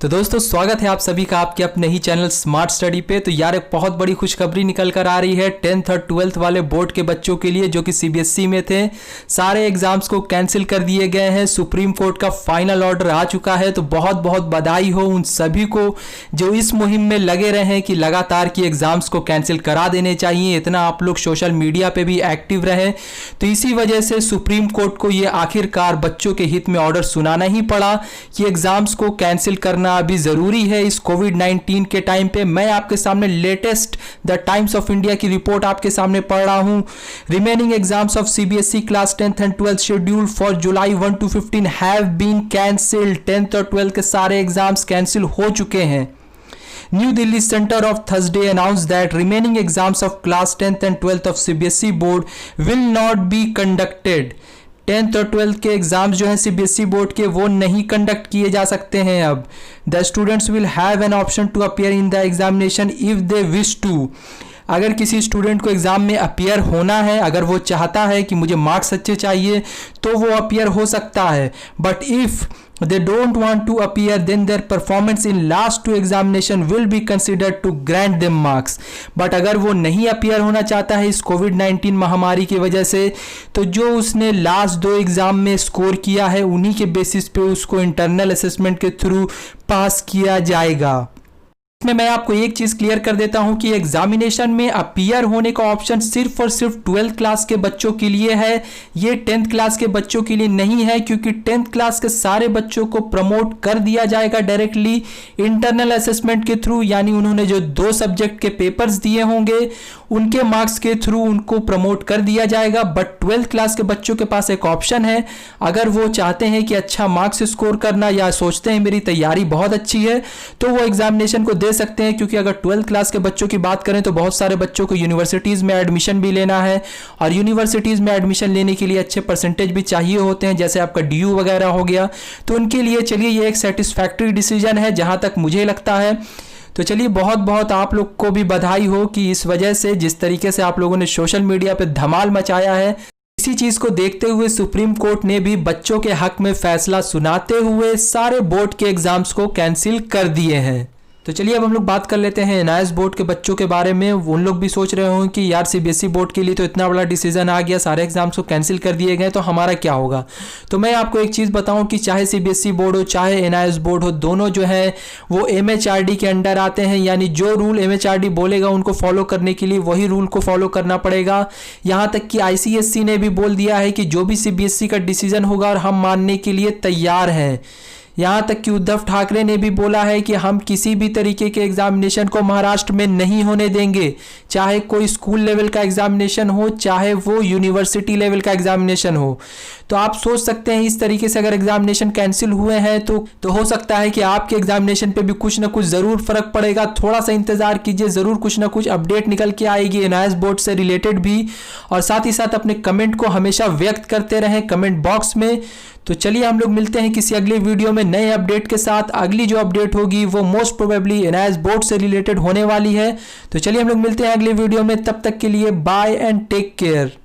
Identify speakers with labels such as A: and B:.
A: तो दोस्तों स्वागत है आप सभी का आपके अपने ही चैनल स्मार्ट स्टडी पे। तो यार एक बहुत बड़ी खुशखबरी निकल कर आ रही है 10th और 12th वाले बोर्ड के बच्चों के लिए जो कि सीबीएसई में थे। सारे एग्जाम्स को कैंसिल कर दिए गए हैं। सुप्रीम कोर्ट का फाइनल ऑर्डर आ चुका है। तो बहुत बहुत बधाई हो उन सभी को जो इस मुहिम में लगे रहे हैं कि लगातार की एग्जाम्स को कैंसिल करा देने चाहिए। इतना आप लोग सोशल मीडिया पे भी एक्टिव रहे, तो इसी वजह से सुप्रीम कोर्ट को ये आखिरकार बच्चों के हित में ऑर्डर सुनाना ही पड़ा कि एग्जाम्स को कैंसिल करना अभी जरूरी है इस कोविड-19 के टाइम पे। मैं आपके सामने latest the Times of India की रिपोर्ट आपके सामने पढ़ रहा हूं। Remaining exams of CBSE class 10th and 12th schedule for July 1 to 15 have been cancelled. 10th और 12th के सारे एग्जाम्स कैंसिल हो चुके हैं। New Delhi Center of Thursday announced that remaining exams of class 10th and 12th of CBSE board will not be conducted. 10th और 12th के exams जो हैं सीबीएसई बोर्ड के वो नहीं कंडक्ट किए जा सकते हैं। अब the students will have an option to appear in the examination if they wish to. अगर किसी स्टूडेंट को एग्जाम में अपीयर होना है, अगर वो चाहता है कि मुझे मार्क्स अच्छे चाहिए, तो वो अपीयर हो सकता है। But if they don't want to appear, then their performance in last two examination will be considered to grant them marks. but अगर वो नहीं अपीयर होना चाहता है इस कोविड-19 महामारी की वजह से, तो जो उसने लास्ट दो एग्जाम में स्कोर किया है उन्हीं के बेसिस पे उसको इंटरनल असेसमेंट के थ्रू पास किया जाएगा। इसमें मैं आपको एक चीज क्लियर कर देता हूं कि एग्जामिनेशन में अपीयर होने का ऑप्शन सिर्फ और सिर्फ 12th क्लास के बच्चों के लिए है। ये 10th क्लास के बच्चों के लिए नहीं है, क्योंकि 10th क्लास के सारे बच्चों को प्रमोट कर दिया जाएगा डायरेक्टली इंटरनल असेसमेंट के थ्रू। यानी उन्होंने जो 2 सब्जेक्ट के पेपर्स दिए होंगे उनके मार्क्स के थ्रू उनको प्रमोट कर दिया जाएगा। बट 12th क्लास के बच्चों के पास एक ऑप्शन है, अगर वो चाहते हैं कि अच्छा मार्क्स स्कोर करना या सोचते हैं मेरी तैयारी बहुत अच्छी है, तो वो एग्जामिनेशन को दे सकते हैं। क्योंकि अगर 12th क्लास के बच्चों की बात करें तो बहुत सारे बच्चों को यूनिवर्सिटीज़ में एडमिशन भी लेना है, और यूनिवर्सिटीज़ में एडमिशन लेने के लिए अच्छे परसेंटेज भी चाहिए होते हैं, जैसे आपका DU वगैरह हो गया। तो उनके लिए चलिए ये एक सेटिस्फैक्ट्री डिसीजन है जहां तक मुझे लगता है। तो चलिए बहुत बहुत आप लोग को भी बधाई हो कि इस वजह से जिस तरीके से आप लोगों ने सोशल मीडिया पे धमाल मचाया है, इसी चीज को देखते हुए सुप्रीम कोर्ट ने भी बच्चों के हक में फैसला सुनाते हुए सारे बोर्ड के एग्जाम्स को कैंसिल कर दिए हैं। तो चलिए अब हम लोग बात कर लेते हैं एनआईएस बोर्ड के बच्चों के बारे में। उन लोग भी सोच रहे होंगे कि यार सीबीएसई बोर्ड के लिए तो इतना बड़ा डिसीजन आ गया, सारे एग्जाम्स को कैंसिल कर दिए गए, तो हमारा क्या होगा। तो मैं आपको एक चीज़ बताऊं कि चाहे सीबीएसई बोर्ड हो चाहे एनआईएस बोर्ड हो, दोनों जो है वो एमएचआरडी के अंडर आते हैं। यानी जो रूल एमएचआरडी बोलेगा उनको फॉलो करने के लिए वही रूल को फॉलो करना पड़ेगा। यहाँ तक कि आईसीएसई ने भी बोल दिया है कि जो भी सीबीएसई का डिसीजन होगा और हम मानने के लिए तैयार हैं। यहाँ तक कि उद्धव ठाकरे ने भी बोला है कि हम किसी भी तरीके के एग्जामिनेशन को महाराष्ट्र में नहीं होने देंगे, चाहे कोई स्कूल लेवल का एग्जामिनेशन हो चाहे वो यूनिवर्सिटी लेवल का एग्जामिनेशन हो। तो आप सोच सकते हैं इस तरीके से अगर एग्जामिनेशन कैंसिल हुए हैं तो हो सकता है कि आपके एग्जामिनेशन पे भी कुछ ना कुछ ज़रूर फर्क पड़ेगा। थोड़ा सा इंतजार कीजिए, ज़रूर कुछ ना कुछ अपडेट निकल के आएगी एनआईएस बोर्ड से रिलेटेड भी। और साथ ही साथ अपने कमेंट को हमेशा व्यक्त करते रहें कमेंट बॉक्स में। तो चलिए हम लोग मिलते हैं किसी अगले वीडियो में नए अपडेट के साथ। अगली जो अपडेट होगी वो मोस्ट प्रोबेबली एनआईएस बोर्ड से रिलेटेड होने वाली है। तो चलिए हम लोग मिलते हैं अगले वीडियो में, तब तक के लिए बाय एंड टेक केयर।